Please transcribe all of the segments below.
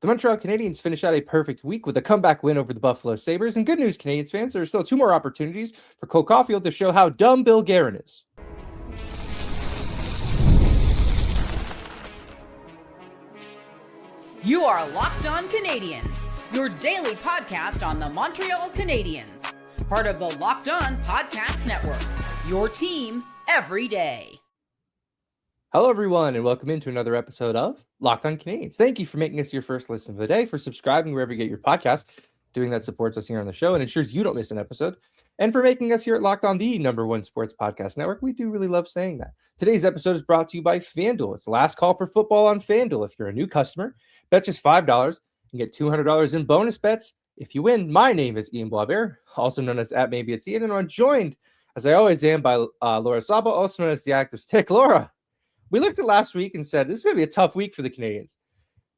The Montreal Canadiens finished out a perfect week with a comeback win over the Buffalo Sabres. And good news, Canadiens fans, there are still 2 more opportunities for Cole Caufield to show how dumb Bill Guerin is. You are Locked On Canadiens, your daily podcast on the Montreal Canadiens. Part of the Locked On Podcast Network, your team every day. Hello, everyone, and welcome into another episode of Locked On Canadiens. Thank you for making us your first listen of the day, for subscribing wherever you get your podcast. Doing that supports us here on the show and ensures you don't miss an episode. And for making us here at Locked On, the #1 sports podcast network. We do really love saying that. Today's episode is brought to you by FanDuel. It's the last call for football on FanDuel. If you're a new customer, bet just $5 and get $200 in bonus bets if you win. My name is Ian Boisvert, also known as @MaybeIt'sIan, and I'm joined, as I always am, by Laura Saba, also known as the Active Stick. Laura, we looked at last week and said, this is going to be a tough week for the Canadiens.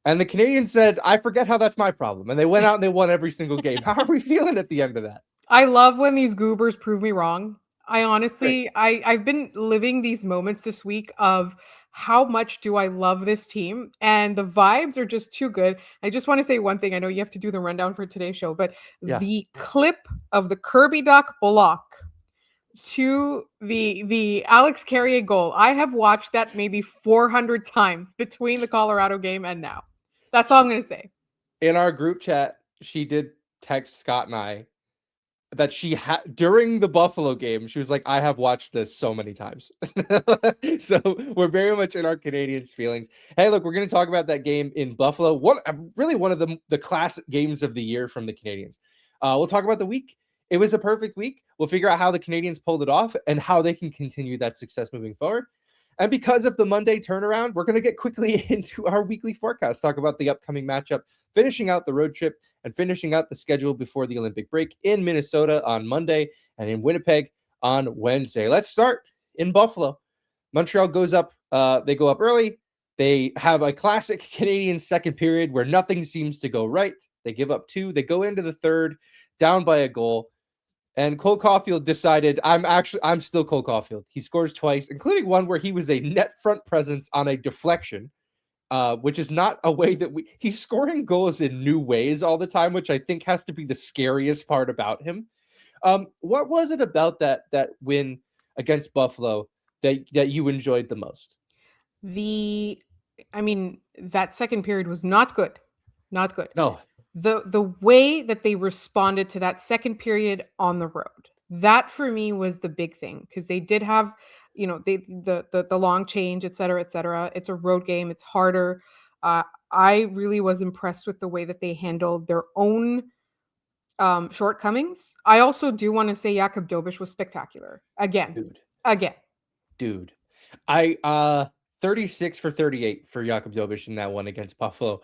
And the Canadiens said, I forget how that's my problem. And they went out and they won every single game. How are we feeling at the end of that? I love when these goobers prove me wrong. I honestly, I've been living these moments this week of how much do I love this team, and the vibes are just too good. I just want to say one thing. I know you have to do the rundown for today's show, but the clip of the Kirby Dach block to the Alex Carrier goal, I have watched that maybe 400 times between the Colorado game and now. That's all I'm going to say. In our group chat, she did text Scott and I that she had during the Buffalo game. She was like, I have watched this so many times. So we're very much in our Canadiens feelings. Hey, look, we're going to talk about that game in Buffalo. Really one of the classic games of the year from the Canadiens. We'll talk about the week. It was a perfect week. We'll figure out how the Canadiens pulled it off and how they can continue that success moving forward. And because of the Monday turnaround, we're going to get quickly into our weekly forecast, talk about the upcoming matchup, finishing out the road trip, and finishing out the schedule before the Olympic break in Minnesota on Monday and in Winnipeg on Wednesday. Let's start in Buffalo. Montreal goes up. They go up early. They have a classic Canadian second period where nothing seems to go right. They give up 2. They go into the third, down by a goal. And Cole Caufield decided, I'm still Cole Caufield. He scores twice, including one where he was a net front presence on a deflection, which is not a way that he's scoring goals in new ways all the time, which I think has to be the scariest part about him. What was it about that win against Buffalo that you enjoyed the most? That second period was not good. Not good. No. The way that they responded to that second period on the road, that for me was the big thing, because they did have, the long change, et cetera, et cetera. It's a road game. It's harder. I really was impressed with the way that they handled their own shortcomings. I also do want to say Jakub Dobes was spectacular. Again. Dude. I 36 for 38 for Jakub Dobes in that one against Buffalo.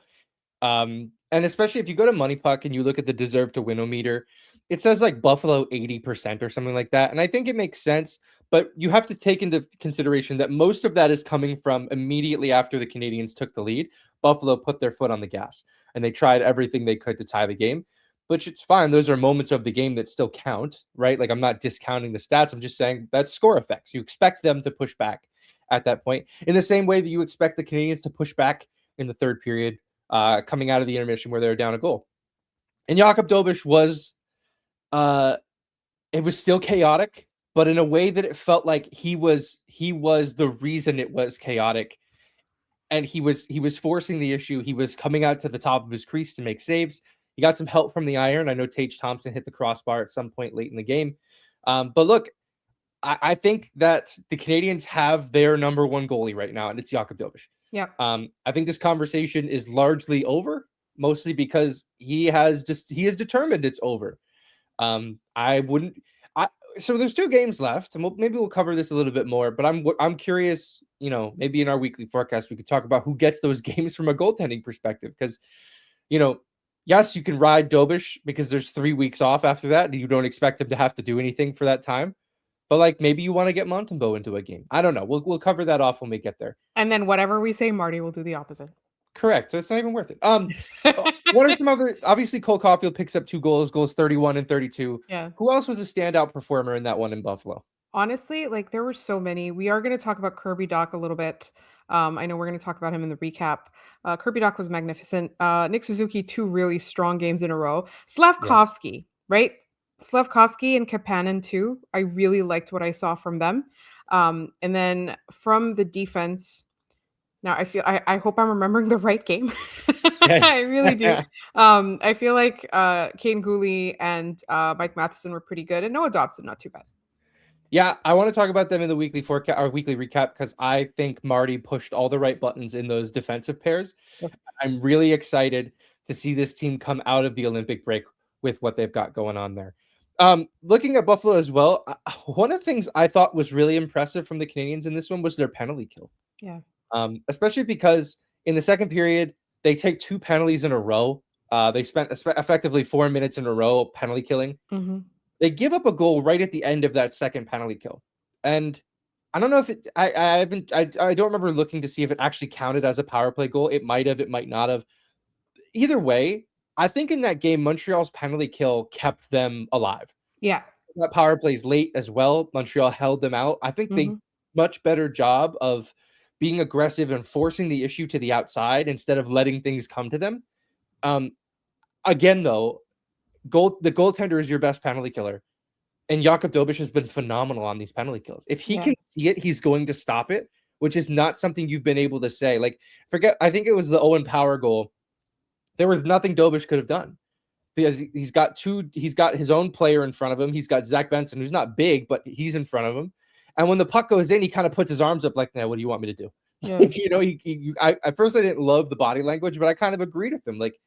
And especially if you go to Money Puck and you look at the deserve to win-o-meter, it says like Buffalo 80% or something like that. And I think it makes sense, but you have to take into consideration that most of that is coming from immediately after the Canadiens took the lead. Buffalo put their foot on the gas and they tried everything they could to tie the game, which it's fine. Those are moments of the game that still count, right? Like, I'm not discounting the stats. I'm just saying that's score effects. You expect them to push back at that point in the same way that you expect the Canadiens to push back in the third period, coming out of the intermission where they're down a goal. And Jakub Dobes was, it was still chaotic, but in a way that it felt like he was the reason it was chaotic. And he was forcing the issue. He was coming out to the top of his crease to make saves. He got some help from the iron. I know Tage Thompson hit the crossbar at some point late in the game. But look, I think that the Canadiens have their number 1 goalie right now, and it's Jakub Dobes. Yeah. I think this conversation is largely over, mostly because he has determined it's over. So there's 2 games left, and maybe we'll cover this a little bit more, but I'm curious, maybe in our weekly forecast, we could talk about who gets those games from a goaltending perspective. Because, yes, you can ride Dobes because there's 3 weeks off after that, and you don't expect him to have to do anything for that time. But like, maybe you want to get Montembeault into a game. I don't know. We'll cover that off when we get there. And then whatever we say, Marty will do the opposite. Correct. So it's not even worth it. What are some other? Obviously, Cole Caufield picks up 2 goals 31 and 32. Yeah. Who else was a standout performer in that one in Buffalo? Honestly, like, there were so many. We are going to talk about Kirby Dach a little bit. I know we're going to talk about him in the recap. Kirby Dach was magnificent. Nick Suzuki, 2 really strong games in a row. Yeah. Slavkovsky, right? Slavkovsky and Kapanen too. I really liked what I saw from them. And then from the defense, now I hope I'm remembering the right game. Yeah. I really do. I feel like Kane Gooley and Mike Matheson were pretty good, and Noah Dobson not too bad. Yeah, I want to talk about them in the weekly forecast or weekly recap because I think Marty pushed all the right buttons in those defensive pairs. Yep. I'm really excited to see this team come out of the Olympic break with what they've got going on there. Looking at Buffalo as well, one of the things I thought was really impressive from the Canadiens in this one was their penalty kill. Yeah. Especially because in the second period, they take 2 penalties in a row. They spent effectively 4 minutes in a row penalty killing. Mm-hmm. They give up a goal right at the end of that second penalty kill. And I don't know if I don't remember looking to see if it actually counted as a power play goal. It might have, it might not have. Either way, I think in that game, Montreal's penalty kill kept them alive. Yeah. That power plays late as well. Montreal held them out. I think they much better job of being aggressive and forcing the issue to the outside instead of letting things come to them. Again, though, the goaltender is your best penalty killer. And Jakub Dobes has been phenomenal on these penalty kills. If he can see it, he's going to stop it, which is not something you've been able to say. Like, I think it was the Owen Power goal. There was nothing Dobes could have done because he's got his own player in front of him. He's got Zach Benson, who's not big, but he's in front of him. And when the puck goes in, he kind of puts his arms up like, "Now, what do you want me to do?" Yeah. At first I didn't love the body language, but I kind of agreed with him. Like,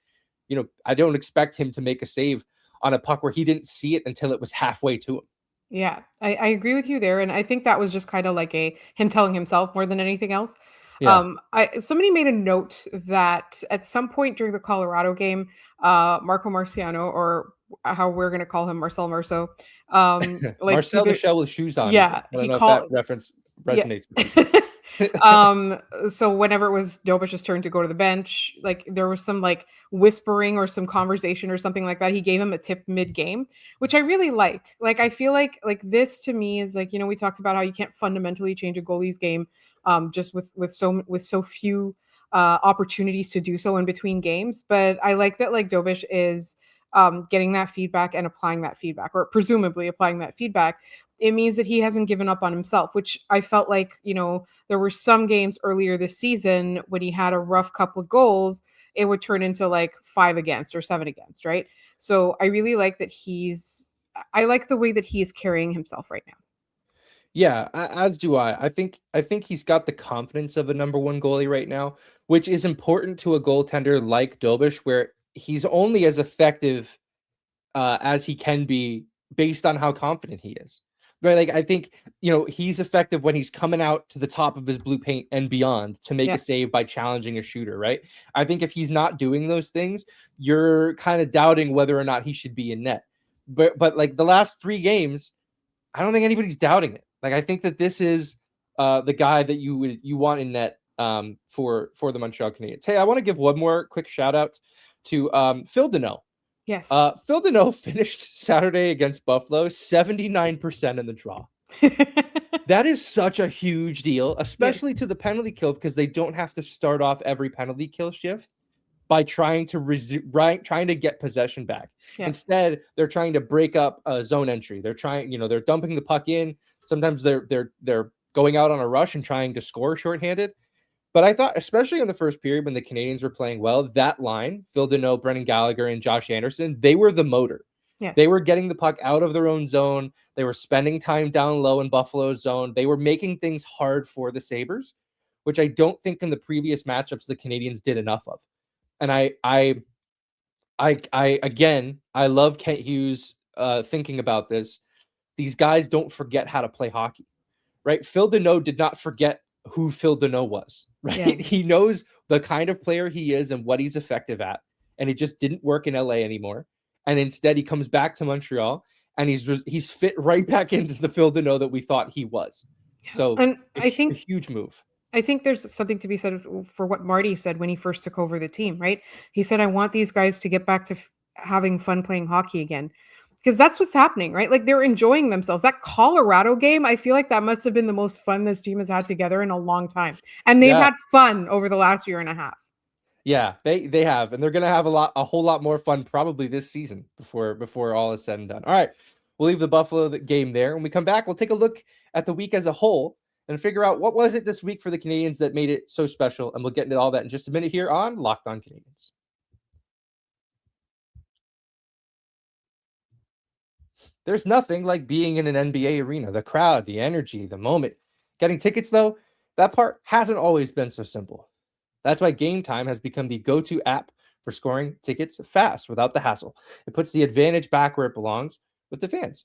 I don't expect him to make a save on a puck where he didn't see it until it was halfway to him. Yeah, I agree with you there. And I think that was just kind of like him telling himself more than anything else. Yeah. Somebody made a note that at some point during the Colorado game, Marco Marciano, or how we're going to call him, Marcel Marceau, like Marcel the Shell with shoes on. Yeah, I don't know if that reference resonates. So whenever it was Dobes' turn to go to the bench, like there was some like whispering or some conversation or something like that. He gave him a tip mid-game, which I really like. Like I feel like this to me is like, we talked about how you can't fundamentally change a goalie's game just with so few opportunities to do so in between games. But I like that like Dobes is getting that feedback and applying that feedback, or presumably applying that feedback. It means that he hasn't given up on himself, which I felt like, there were some games earlier this season when he had a rough couple of goals, it would turn into like 5 against or 7 against, right? So I really like that I like the way that he is carrying himself right now. Yeah, as do I. I think he's got the confidence of a number 1 goalie right now, which is important to a goaltender like Dobes, where he's only as effective as he can be based on how confident he is. Right? Like I think, he's effective when he's coming out to the top of his blue paint and beyond to make a save by challenging a shooter, right? I think if he's not doing those things, you're kind of doubting whether or not he should be in net. But like the last 3 games, I don't think anybody's doubting it. Like I think that this is the guy that you want in net for the Montreal Canadiens. Hey, I want to give one more quick shout out to Phil Deneau. Yes. Phil Deneau finished Saturday against Buffalo 79% in the draw. That is such a huge deal, especially to the penalty kill, because they don't have to start off every penalty kill shift by trying to get possession back. Yeah. Instead, they're trying to break up a zone entry. They're trying, they're dumping the puck in. Sometimes they're going out on a rush and trying to score shorthanded. But I thought, especially in the first period when the Canadiens were playing well, that line, Phil Deneau, Brendan Gallagher, and Josh Anderson, they were the motor. Yes. They were getting the puck out of their own zone. They were spending time down low in Buffalo's zone. They were making things hard for the Sabres, which I don't think in the previous matchups the Canadiens did enough of. And I love Kent Hughes thinking about this. These guys don't forget how to play hockey, right? Phil Deneau did not forget who Phil Deneau was, right? Yeah. He knows the kind of player he is and what he's effective at. And it just didn't work in LA anymore. And instead he comes back to Montreal and he's fit right back into the Phil Deneau that we thought he was. So and I think a huge move. I think there's something to be said for what Marty said when he first took over the team, right? He said, I want these guys to get back to having fun playing hockey again. Because that's what's happening, right? Like they're enjoying themselves. That Colorado game, I feel like that must have been the most fun this team has had together in a long time. And they've Yeah. had fun over the last year and a half. Yeah, they have, and they're gonna have a whole lot more fun probably this season before all is said and done. All right, we'll leave the Buffalo game there. When we come back, we'll take a look at the week as a whole and figure out what was it this week for the Canadiens that made it so special. And we'll get into all that in just a minute here on Locked On Canadiens. There's nothing like being in an NBA arena. The crowd, the energy, the moment. Getting tickets, though, that part hasn't always been so simple. That's why Game Time has become the go-to app for scoring tickets fast without the hassle. It puts the advantage back where it belongs with the fans.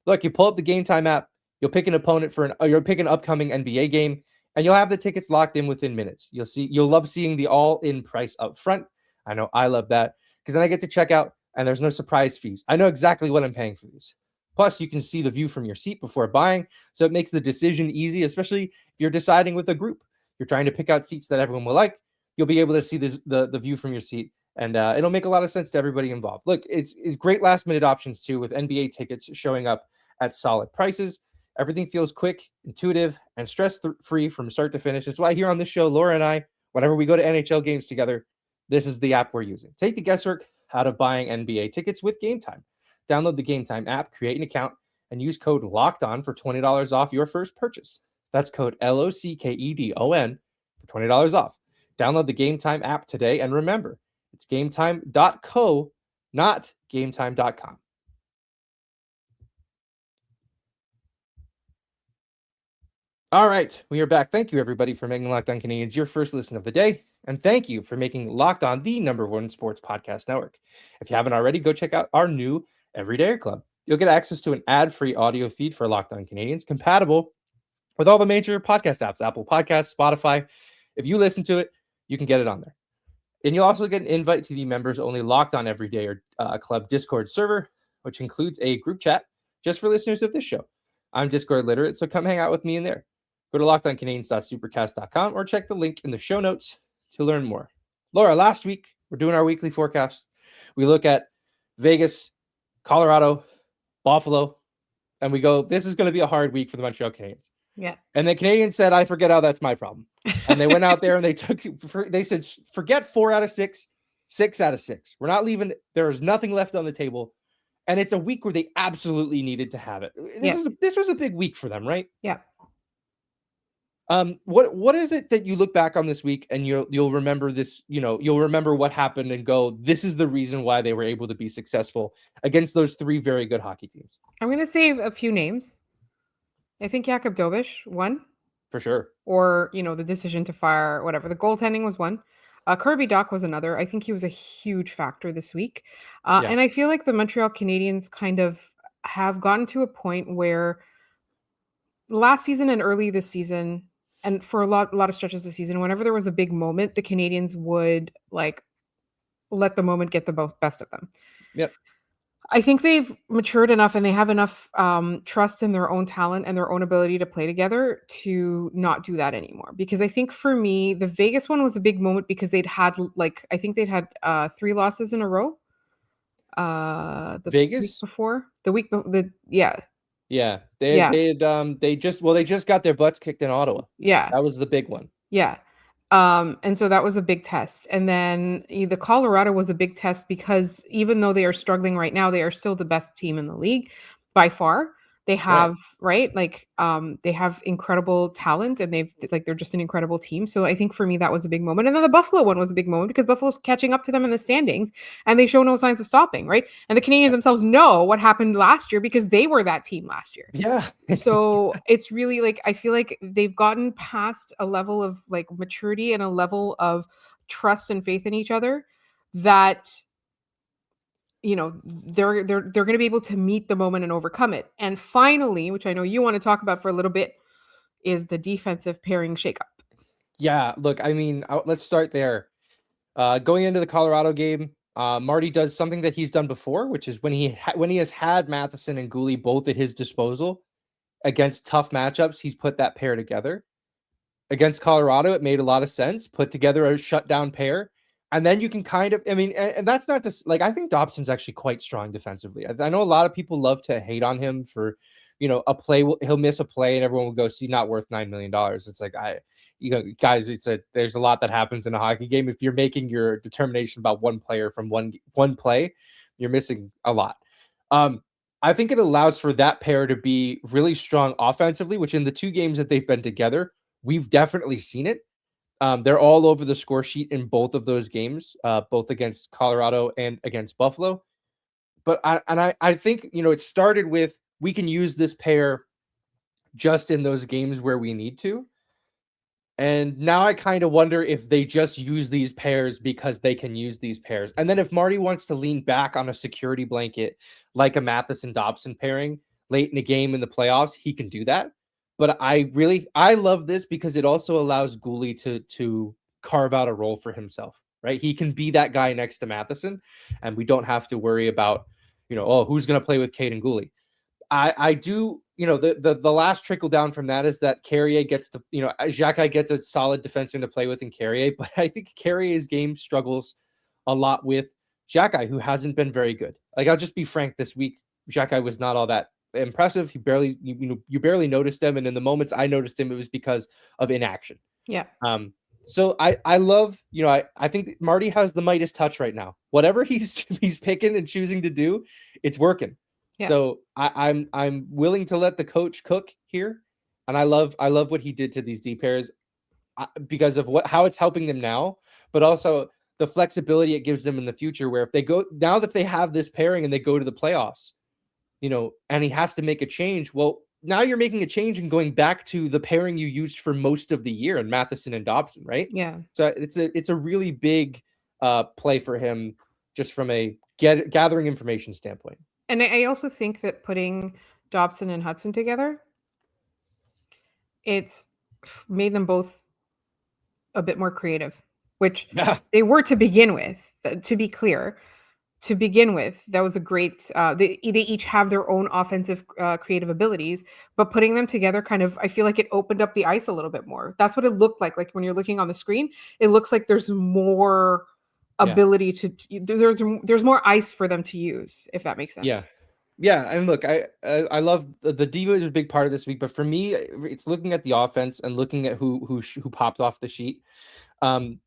Look, you pull up the Game Time app, you'll pick an opponent you'll pick an upcoming NBA game, and you'll have the tickets locked in within minutes. You'll love seeing the all-in price up front. I know I love that because then I get to check out and there's no surprise fees. I know exactly what I'm paying for these. Plus, you can see the view from your seat before buying, so it makes the decision easy, especially if you're deciding with a group. You're trying to pick out seats that everyone will like. You'll be able to see the view from your seat, and it'll make a lot of sense to everybody involved. Look, it's great last-minute options, too, with NBA tickets showing up at solid prices. Everything feels quick, intuitive, and stress-free from start to finish. That's why here on this show, Laura and I, whenever we go to NHL games together, this is the app we're using. Take the guesswork out of buying NBA tickets with Game Time. Download the Game Time app, create an account, and use code LOCKEDON for $20 off your first purchase. That's code LOCKEDON for $20 off. Download the Game Time app today, and remember, it's gametime.co, not gametime.com. All right, we are back. Thank you, everybody, for making Locked On Canadiens your first listen of the day. And thank you for making Locked On the #1 sports podcast network. If you haven't already, go check out our new Everyday Club. You'll get access to an ad-free audio feed for Locked On Canadiens, compatible with all the major podcast apps, Apple Podcasts, Spotify. If you listen to it, you can get it on there. And you'll also get an invite to the members-only Locked On Everyday Club Discord server, which includes a group chat just for listeners of this show. I'm Discord literate, so come hang out with me in there. Go to lockedoncanadiens.supercast.com or check the link in the show notes to learn more. Laura, last week, we're doing our weekly forecast. We look at Vegas, Colorado, Buffalo, and we go, this is going to be a hard week for the Montreal Canadiens. Yeah. And the Canadiens said, I forget how that's my problem. And they went out there and they said, forget 4 out of 6, 6 out of 6. We're not leaving. There is nothing left on the table. And it's a week where they absolutely needed to have it. This was a big week for them, right? Yeah. What is it that you look back on this week and you'll remember this, you'll remember what happened and go, this is the reason why they were able to be successful against those 3 very good hockey teams? I'm going to save a few names. I think Jakub Dobes, one. For sure. Or, the decision to fire, whatever. The goaltending was one. Kirby Dach was another. I think he was a huge factor this week. And I feel like the Montreal Canadiens kind of have gotten to a point where last season and early this season, and for a lot of stretches this season, whenever there was a big moment, the Canadiens would let the moment get the best of them. Yep. I think they've matured enough and they have enough trust in their own talent and their own ability to play together to not do that anymore. Because I think for me, the Vegas one was a big moment because they'd had 3 losses in a row. Vegas Yeah, they just got their butts kicked in Ottawa. Yeah, that was the big one. Yeah. And so that was a big test. And then the Colorado was a big test because even though they are struggling right now, they are still the best team in the league by far. They have, right? They have incredible talent and they're just an incredible team. So I think for me, that was a big moment. And then the Buffalo one was a big moment because Buffalo's catching up to them in the standings and they show no signs of stopping, right? And the Canadiens themselves know what happened last year because they were that team last year. Yeah. So it's really I feel like they've gotten past a level of maturity and a level of trust and faith in each other that they're going to be able to meet the moment and overcome it. And finally, which I know you want to talk about for a little bit, is the defensive pairing shakeup. Yeah, look, I mean, let's start there. Going into the Colorado game, Marty does something that he's done before, which is when he has had Matheson and Gooley both at his disposal against tough matchups, he's put that pair together. Against Colorado, it made a lot of sense. Put together a shutdown pair. And then you can kind of, I mean, and that's not just like, I think Dobson's actually quite strong defensively. I know a lot of people love to hate on him for, a play, he'll miss a play and everyone will go, see, not worth $9 million. It's like, guys, there's a lot that happens in a hockey game. If you're making your determination about one player from one play, you're missing a lot. I think it allows for that pair to be really strong offensively, which in the 2 games that they've been together, we've definitely seen it. They're all over the score sheet in both of those games, both against Colorado and against Buffalo. But I think, it started with, we can use this pair just in those games where we need to. And now I kind of wonder if they just use these pairs because they can use these pairs. And then if Marty wants to lean back on a security blanket, like a Matheson-Dobson pairing late in the game in the playoffs, he can do that. But I love this because it also allows Gooley to carve out a role for himself, right? He can be that guy next to Matheson, and we don't have to worry about, who's going to play with Cade and Gooley. I do, the last trickle down from that is that Carrier gets to, Xhekaj gets a solid defenseman to play with in Carrier, but I think Carrier's game struggles a lot with Xhekaj, who hasn't been very good. Like, I'll just be frank, this week, Xhekaj was not all that impressive. He barely, you barely noticed him. And in the moments I noticed him, it was because of inaction. Yeah. So I love, I think Marty has the Midas touch right now. Whatever he's picking and choosing to do, it's working. Yeah. So I'm willing to let the coach cook here, and I love what he did to these D pairs because of how it's helping them now, but also the flexibility it gives them in the future. Where if they go now that they have this pairing and they go to the playoffs, and he has to make a change. Well, now you're making a change and going back to the pairing you used for most of the year in Matheson and Dobson, right? Yeah. So it's a really big play for him just from a gathering information standpoint. And I also think that putting Dobson and Hutson together, it's made them both a bit more creative, which they were to begin with. To be clear, to begin with, that was a great. They each have their own offensive creative abilities, but putting them together kind of, I feel like it opened up the ice a little bit more. That's what it looked like. Like when you're looking on the screen, it looks like there's more ability to there's more ice for them to use, if that makes sense. Yeah. And look, I love the diva is a big part of this week, but for me, it's looking at the offense and looking at who popped off the sheet.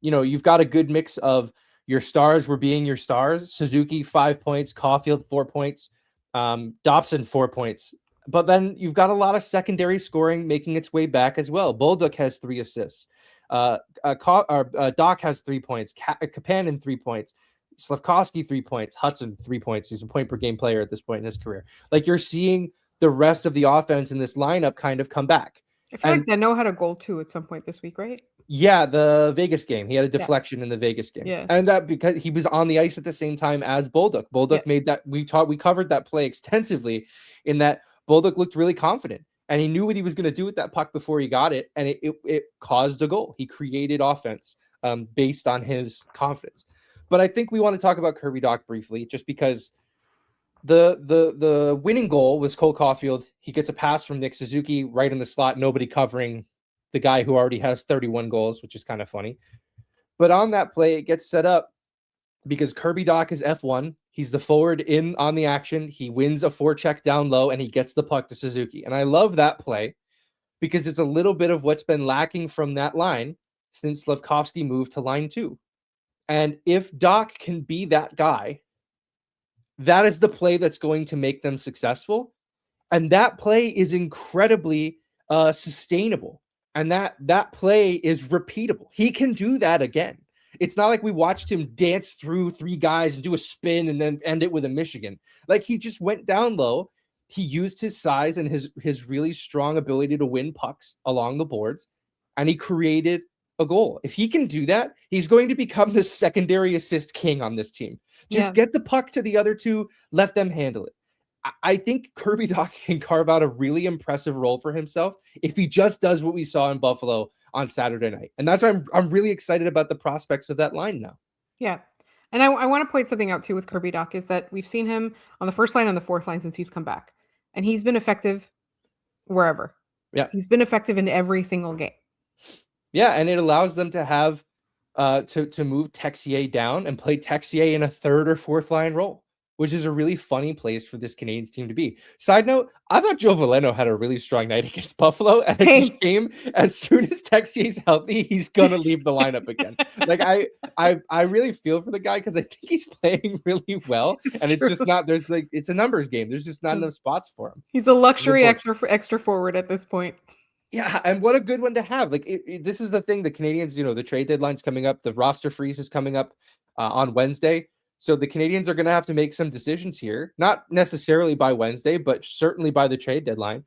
You've got a good mix of your stars were being your stars. Suzuki 5 points, Caulfield 4 points, Dobson 4 points. But then you've got a lot of secondary scoring making its way back as well. Bolduc has 3 assists. Dach has 3 points. Kapanen 3 points. Slavkovsky 3 points. Hutson 3 points. He's a point per game player at this point in his career. Like, you're seeing the rest of the offense in this lineup kind of come back. I feel like Dano had a goal too at some point this week, right? Yeah, the Vegas game. He had a deflection in the Vegas game. Yeah. And that because he was on the ice at the same time as Bolduc. Bolduc made that, we covered that play extensively, in that Bolduc looked really confident and he knew what he was going to do with that puck before he got it, and it caused a goal. He created offense based on his confidence. But I think we want to talk about Kirby Dach briefly, just because the winning goal was Cole Caufield. He gets a pass from Nick Suzuki right in the slot, nobody covering the guy who already has 31 goals, which is kind of funny. But on that play, it gets set up because Kirby Dach is F1. He's the forward in on the action. He wins a forecheck down low and he gets the puck to Suzuki. And I love that play because it's a little bit of what's been lacking from that line since Slavkovsky moved to line 2. And if Dach can be that guy, that is the play that's going to make them successful. And that play is incredibly sustainable. And that play is repeatable. He can do that again. It's not like we watched him dance through 3 guys and do a spin and then end it with a Michigan. Like, he just went down low. He used his size and his really strong ability to win pucks along the boards, and he created a goal. If he can do that, he's going to become the secondary assist king on this team. Just get the puck to the other 2, let them handle it. I think Kirby Dach can carve out a really impressive role for himself if he just does what we saw in Buffalo on Saturday night. And that's why I'm really excited about the prospects of that line now. Yeah. And I want to point something out too with Kirby Dach, is that we've seen him on the first line, on the fourth line since he's come back. And he's been effective wherever. Yeah. He's been effective in every single game. Yeah, and it allows them to have to move Texier down and play Texier in a third or fourth line role, which is a really funny place for this Canadiens team to be. Side note, I thought Joe Veleno had a really strong night against Buffalo, and it's a shame as soon as Texier's healthy, he's gonna leave the lineup again. Like I really feel for the guy because I think he's playing really well, and it's just not. There's like it's a numbers game. There's just not enough spots for him. He's a luxury extra forward at this point. Yeah, and what a good one to have. Like this is the thing. The Canadiens, the trade deadline's coming up. The roster freeze is coming up on Wednesday. So the Canadiens are going to have to make some decisions here, not necessarily by Wednesday, but certainly by the trade deadline.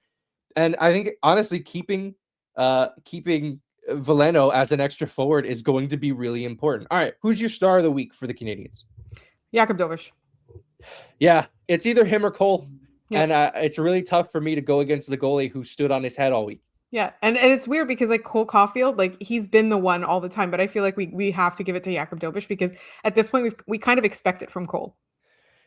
And I think honestly, keeping Veleno as an extra forward is going to be really important. All right, who's your star of the week for the Canadiens? Jakub Dobes. Yeah, it's either him or Cole. Yeah. And it's really tough for me to go against the goalie who stood on his head all week. Yeah, and it's weird because like Cole Caufield, like he's been the one all the time, but I feel like we have to give it to Jakub Dobes because at this point we kind of expect it from Cole.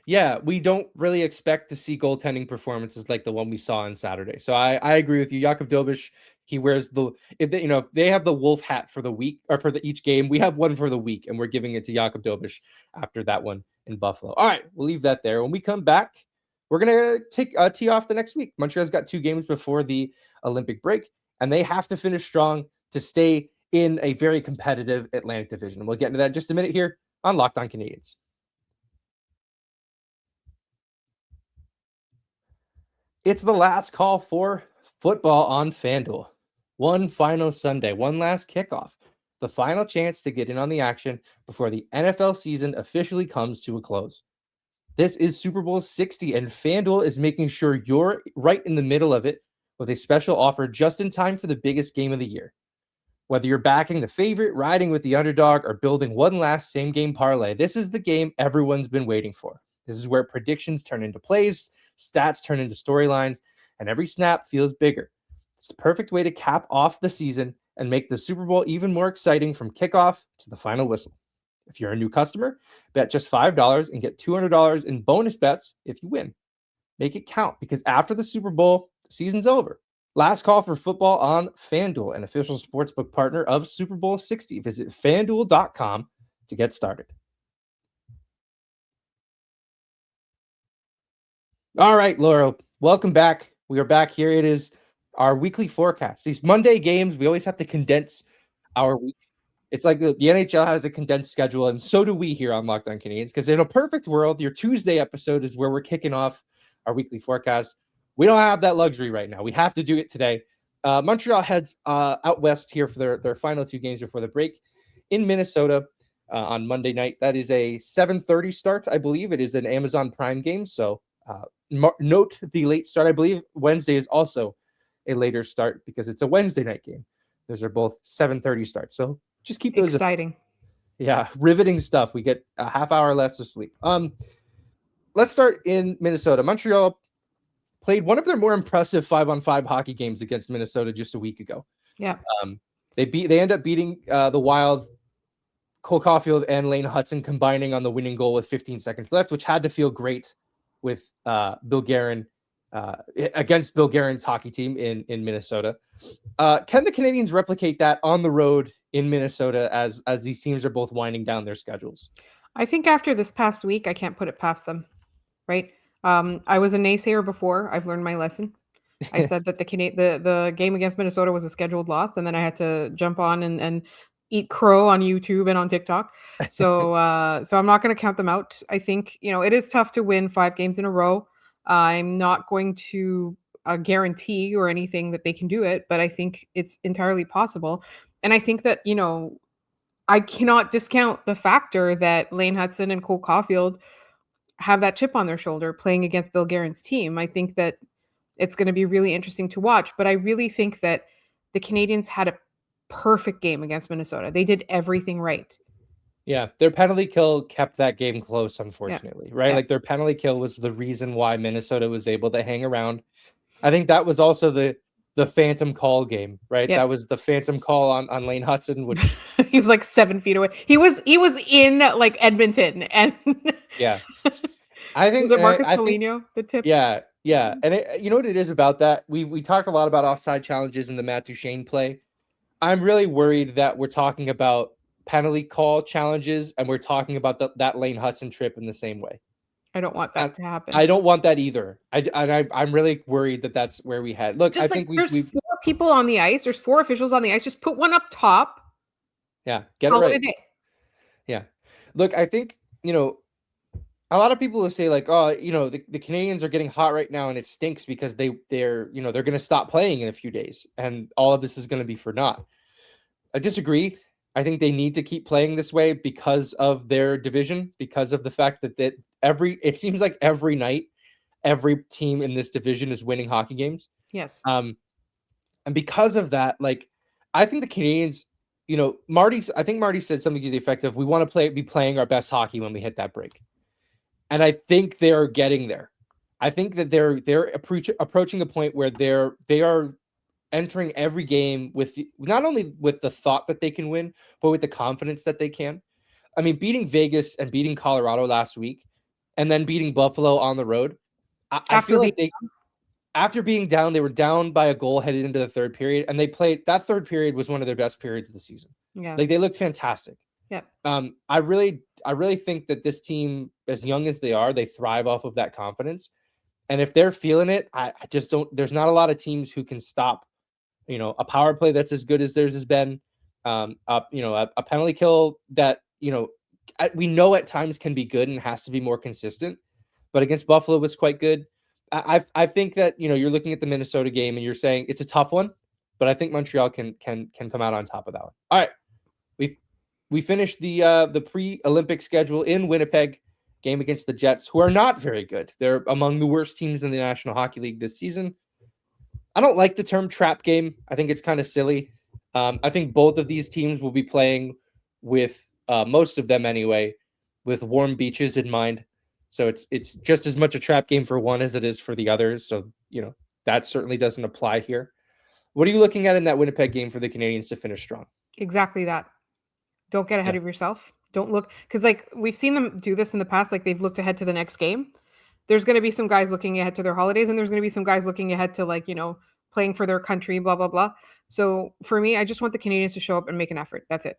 Yeah, we don't really expect to see goaltending performances like the one we saw on Saturday. So I agree with you. Jakub Dobes, he wears if they have the wolf hat for the week or for each game, we have one for the week, and we're giving it to Jakub Dobes after that one in Buffalo. All right, we'll leave that there. When we come back, we're gonna tee off the next week. Montreal's got 2 games before the Olympic break, and they have to finish strong to stay in a very competitive Atlantic division. We'll get into that in just a minute here on Locked On Canadiens. It's the last call for football on FanDuel. One final Sunday, one last kickoff, the final chance to get in on the action before the NFL season officially comes to a close. This is Super Bowl 60, and FanDuel is making sure you're right in the middle of it with a special offer just in time for the biggest game of the year. Whether you're backing the favorite, riding with the underdog, or building one last same-game parlay, this is the game everyone's been waiting for. This is where predictions turn into plays, stats turn into storylines, and every snap feels bigger. It's the perfect way to cap off the season and make the Super Bowl even more exciting from kickoff to the final whistle. If you're a new customer, bet just $5 and get $200 in bonus bets if you win. Make it count because after the Super Bowl, the season's over. Last call for football on FanDuel, an official sportsbook partner of Super Bowl 60. Visit FanDuel.com to get started. All right, Laura, welcome back. We are back here. It is our weekly forecast. These Monday games, we always have to condense our week. It's like the NHL has a condensed schedule, and so do we here on Locked On Canadiens, because in a perfect world, your Tuesday episode is where we're kicking off our weekly forecast. We don't have that luxury right now. We have to do it today. Montreal heads out west here for their final 2 games before the break in Minnesota on Monday night. That is a 7:30 start, I believe. It is an Amazon Prime game, so note the late start. I believe Wednesday is also a later start because it's a Wednesday night game. Those are both 7:30 starts. So just keep those exciting. Yeah, riveting stuff. We get a half hour less of sleep. Let's start in Minnesota. Montreal played one of their more impressive 5-on-5 hockey games against Minnesota just a week ago. Yeah. They end up beating the Wild. Cole Caufield and Lane Hutson combining on the winning goal with 15 seconds left, which had to feel great with Bill Guerin against Bill Guerin's hockey team in Minnesota. Can the Canadiens replicate that on the road in Minnesota as these teams are both winding down their schedules? I think after this past week, I can't put it past them, right? I was a naysayer before. I've learned my lesson. I said that the game against Minnesota was a scheduled loss, and then I had to jump on and eat crow on YouTube and on TikTok. So I'm not going to count them out. I think, it is tough to win 5 games in a row. I'm not going to guarantee or anything that they can do it, but I think it's entirely possible. And I think that, I cannot discount the factor that Lane Hutson and Cole Caufield have that chip on their shoulder playing against Bill Guerin's team. I think that it's going to be really interesting to watch, but I really think that the Canadiens had a perfect game against Minnesota. They did everything right. Yeah, their penalty kill kept that game close, unfortunately, right? Yeah. Like their penalty kill was the reason why Minnesota was able to hang around. I think that was also the phantom call game, right? Yes. That was the phantom call on Lane Hutson, which he was like 7 feet away. He was in like Edmonton, and yeah, I think was it Marcus Foligno the tip? Yeah, and you know what it is about that? We talked a lot about offside challenges in the Matt Duchene play. I'm really worried that we're talking about penalty call challenges, and we're talking about that Lane Hutson trip in the same way. I don't want that to happen. I don't want that either. I'm really worried that that's where we head. Look, Just I think there's we've 4 people on the ice. There's 4 officials on the ice. Just put one up top. get it Call it a right. day. Yeah. Look, I think, a lot of people will say like, oh, the Canadians are getting hot right now and it stinks because they're going to stop playing in a few days and all of this is going to be for naught. I disagree. I think they need to keep playing this way because of their division, because of the fact that it seems like every night, every team in this division is winning hockey games. Yes. And because of that, like, I think the Canadians, I think Marty said something to the effect of, we want to be playing our best hockey when we hit that break. And I think they're getting there. I think that they're approaching a point where they are entering every game with not only with the thought that they can win, but with the confidence that they can. I mean, beating Vegas and beating Colorado last week, and then beating Buffalo on the road. I feel like after being down, they were down by a goal headed into the third period, and that third period was one of their best periods of the season. Yeah, like they looked fantastic. Yeah. I really think that this team, as young as they are, they thrive off of that confidence. And if they're feeling it, I just don't. There's not a lot of teams who can stop, a power play that's as good as theirs has been. A penalty kill that we know at times can be good and has to be more consistent, but against Buffalo was quite good. I think that you're looking at the Minnesota game and you're saying it's a tough one, but I think Montreal can come out on top of that one. All right, we finished the pre-Olympic schedule in Winnipeg. Game against the Jets, who are not very good. They're among the worst teams in the National Hockey League this season. I don't like the term trap game. I think it's kind of silly. I think both of these teams will be playing with most of them anyway, with warm beaches in mind. So it's just as much a trap game for one as it is for the others. So, that certainly doesn't apply here. What are you looking at in that Winnipeg game for the Canadians to finish strong? Exactly that. Don't get ahead of yourself. Don't look, because we've seen them do this in the past. Like they've looked ahead to the next game. There's going to be some guys looking ahead to their holidays, and there's going to be some guys looking ahead to playing for their country, blah, blah, blah. So for me, I just want the Canadians to show up and make an effort. That's it.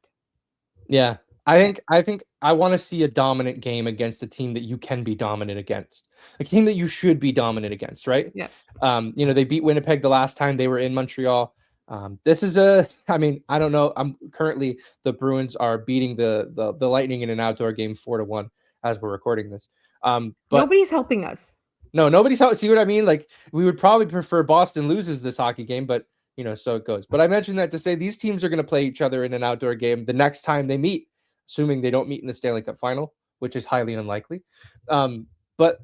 Yeah. I think I want to see a dominant game against a team that you can be dominant against, a team that you should be dominant against, right? Yeah. They beat Winnipeg the last time they were in Montreal. This is I don't know. Currently the Bruins are beating the Lightning in an outdoor game 4-1 as we're recording this. But nobody's helping us. No, nobody's helping. See what I mean? Like we would probably prefer Boston loses this hockey game, but so it goes. But I mentioned that to say these teams are going to play each other in an outdoor game the next time they meet, assuming they don't meet in the Stanley Cup final, which is highly unlikely. But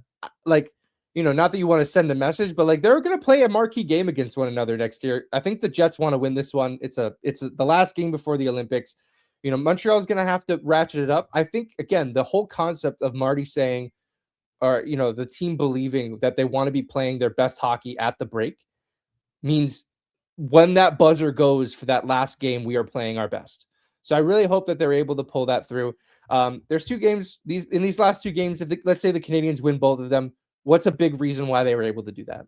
not that you want to send a message, but they're going to play a marquee game against one another next year. I think the Jets want to win this one. It's the last game before the Olympics. Montreal's going to have to ratchet it up. I think, again, the whole concept of Marty saying, or, the team believing that they want to be playing their best hockey at the break means when that buzzer goes for that last game, we are playing our best. So I really hope that they're able to pull that through. There's 2 games in these last 2 games. Let's say the Canadians win both of them, what's a big reason why they were able to do that?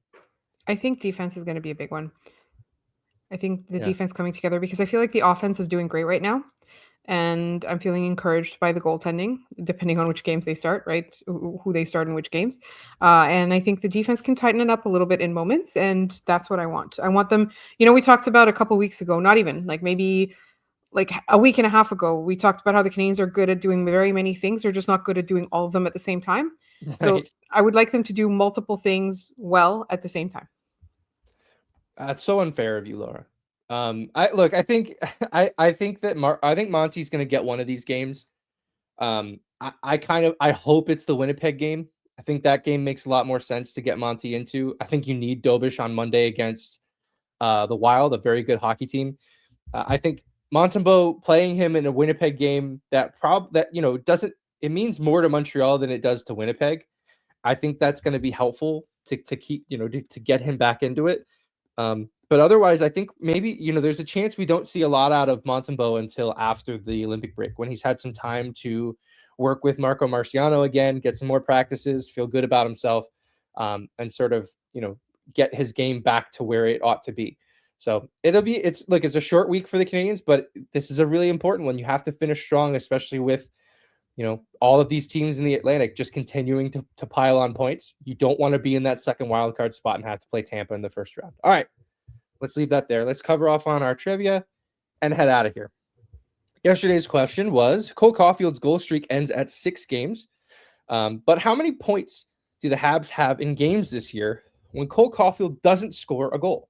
I think defense is going to be a big one. I think the defense coming together, because I feel like the offense is doing great right now. And I'm feeling encouraged by the goaltending, depending on which games they start, right? Who they start in which games. And I think the defense can tighten it up a little bit in moments. And that's what I want. I want them, we talked about a couple weeks ago, not even maybe a week and a half ago, we talked about how the Canadians are good at doing very many things. They're just not good at doing all of them at the same time. Right. So I would like them to do multiple things well at the same time. That's so unfair of you, Laura. I think that Monty's going to get one of these games. I hope it's the Winnipeg game. I think that game makes a lot more sense to get Monty into. I think you need Dobes on Monday against the Wild, a very good hockey team. I think Montembeault playing him in a Winnipeg game it means more to Montreal than it does to Winnipeg. I think that's going to be helpful to keep, to get him back into it. But otherwise, I think maybe, there's a chance we don't see a lot out of Montembeault until after the Olympic break, when he's had some time to work with Marco Marciano again, get some more practices, feel good about himself, and sort of, get his game back to where it ought to be. So it's a short week for the Canadiens, but this is a really important one. You have to finish strong, especially with, all of these teams in the Atlantic just continuing to pile on points. You don't want to be in that second wild card spot and have to play Tampa in the first round. All right, let's leave that there. Let's cover off on our trivia and head out of here. Yesterday's question was, Cole Caufield's goal streak ends at 6 games. But how many points do the Habs have in games this year when Cole Caufield doesn't score a goal?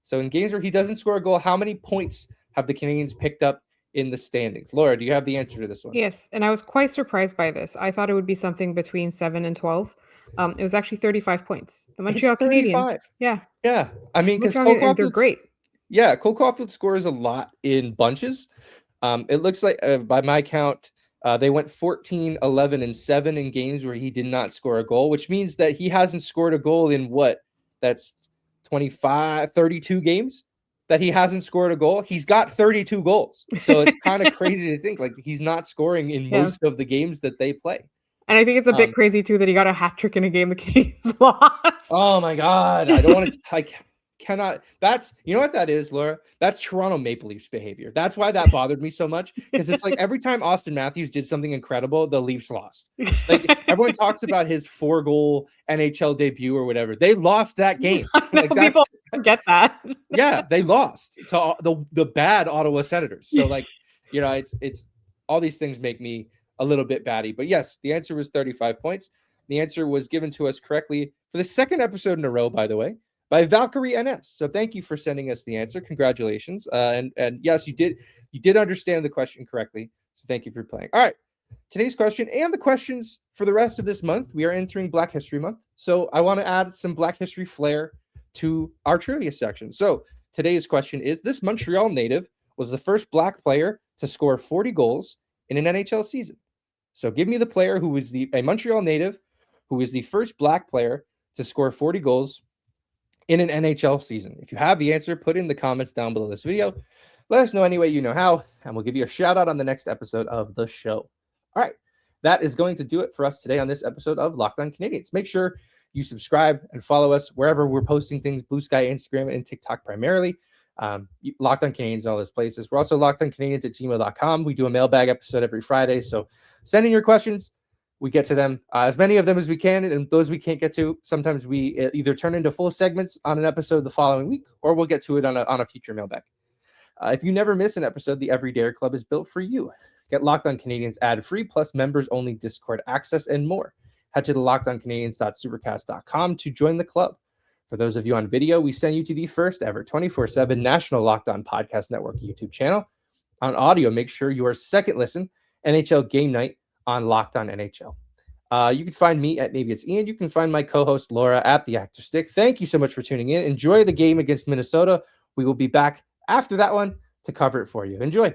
So in games where he doesn't score a goal, how many points have the Canadiens picked up in the standings? Laura, do you have the answer to this one? Yes, and I was quite surprised by this. I thought it would be something between 7 and 12. It was actually 35 points. The Montreal Canadiens. Yeah. Yeah. I mean, because they're great. Yeah, Cole Caufield scores a lot in bunches. It looks like, by my count, they went 14, 11, and 7 in games where he did not score a goal, which means that he hasn't scored a goal in what? That's 32 games that he hasn't scored a goal. He's got 32 goals. So it's kind of crazy to think like he's not scoring in most of the games that they play. And I think it's a bit crazy too that he got a hat trick in a game the Canadiens lost. Oh my God. I don't want to cannot. That's, you know what that is, Laura? That's Toronto Maple Leafs behavior. That's why that bothered me so much, because it's like every time Austin Matthews did something incredible, the Leafs lost. Like everyone talks about his 4-goal NHL debut or whatever. They lost that game. Like people forget that. Yeah, they lost to the bad Ottawa Senators. So like, it's all these things make me a little bit batty. But yes, the answer was 35 points. The answer was given to us correctly for the second episode in a row, by the way, by Valkyrie NS. So thank you for sending us the answer. Congratulations. And yes, you did understand the question correctly. So thank you for playing. All right. Today's question and the questions for the rest of this month, we are entering Black History Month. So I want to add some Black History flair to our trivia section. So today's question is, this Montreal native was the first Black player to score 40 goals in an NHL season. So give me the player who was a Montreal native who is the first Black player to score 40 goals in an NHL season. If you have the answer, put in the comments down below this video. Let us know any way you know how, and we'll give you a shout out on the next episode of the show. All right, that is going to do it for us today on this episode of Locked On Canadiens. Make sure you subscribe and follow us wherever we're posting things, Blue Sky, Instagram, and TikTok primarily. Locked On Canadiens, all those places. We're also lockedoncanadiens@gmail.com. We do a mailbag episode every Friday, so send in your questions. We get to them, as many of them as we can, and those we can't get to, sometimes we either turn into full segments on an episode the following week, or we'll get to it on a future mailbag. If you never miss an episode, the Everydayer Club is built for you. Get Locked On Canadiens ad-free, plus members-only Discord access and more. Head to the lockedoncanadiens.supercast.com to join the club. For those of you on video, we send you to the first ever 24/7 national Locked On Podcast Network YouTube channel. On audio, make sure your second listen, NHL Game Night, on Locked On NHL. You can find me at Maybe It's Ian. You can find my co-host Laura at The Actor Stick. Thank you so much for tuning in. Enjoy the game against Minnesota. We will be back after that one to cover it for you. Enjoy.